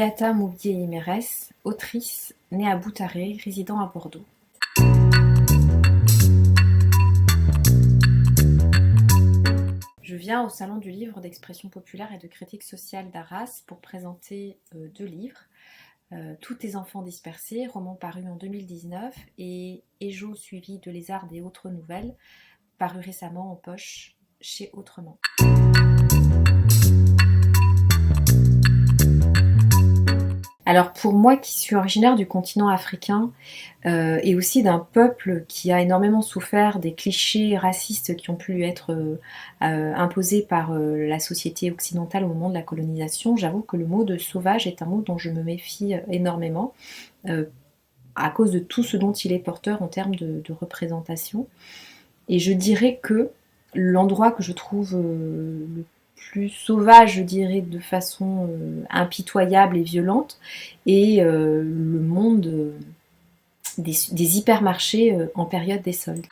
Beata Mouguier-Mérès, autrice, née à Boutaré, résidant à Bordeaux. Je viens au Salon du livre d'expression populaire et de critique sociale d'Arras pour présenter deux livres. Tous tes enfants dispersés, roman paru en 2019, et Ejo suivi de Lézardes et autres nouvelles, paru récemment en poche chez Autrement. Alors pour moi qui suis originaire du continent africain et aussi d'un peuple qui a énormément souffert des clichés racistes qui ont pu lui être imposés par la société occidentale au moment de la colonisation, j'avoue que le mot de sauvage est un mot dont je me méfie énormément à cause de tout ce dont il est porteur en termes de représentation. Et je dirais que l'endroit que je trouve le plus sauvage, je dirais, de façon impitoyable et violente, est le monde des hypermarchés en période des soldes.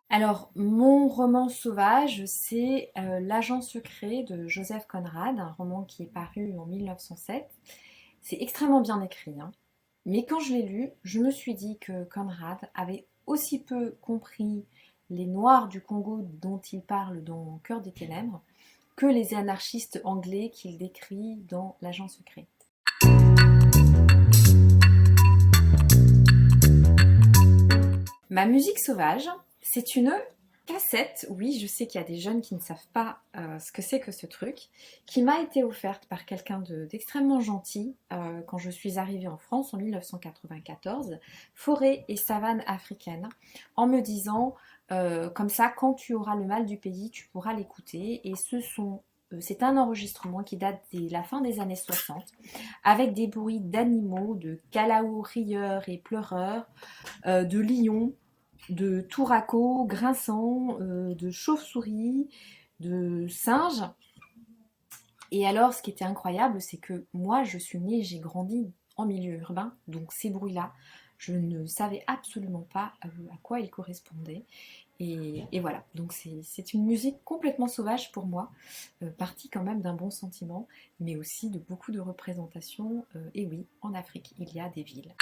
Alors, mon roman sauvage, c'est L'agent secret de Joseph Conrad, un roman qui est paru en 1907. C'est extrêmement bien écrit, hein. Mais quand je l'ai lu, je me suis dit que Conrad avait aussi peu compris les Noirs du Congo dont il parle dans Cœur des ténèbres que les anarchistes anglais qu'il décrit dans L'agent secret. Ma musique sauvage, c'est une cassette, oui, je sais qu'il y a des jeunes qui ne savent pas ce que c'est que ce truc, qui m'a été offerte par quelqu'un d'extrêmement gentil quand je suis arrivée en France en 1994, Forêt et savane africaine, en me disant comme ça, quand tu auras le mal du pays, tu pourras l'écouter. Et c'est un enregistrement qui date de la fin des années 60, avec des bruits d'animaux, de calaos rieurs et pleureurs, de lions, de touracos grinçants, de chauves-souris, de singes. Et alors, ce qui était incroyable, c'est que moi, je suis née, j'ai grandi en milieu urbain, donc ces bruits-là, je ne savais absolument pas à quoi ils correspondaient. Et voilà, donc c'est une musique complètement sauvage pour moi, partie quand même d'un bon sentiment, mais aussi de beaucoup de représentations. Et oui, en Afrique, il y a des villes.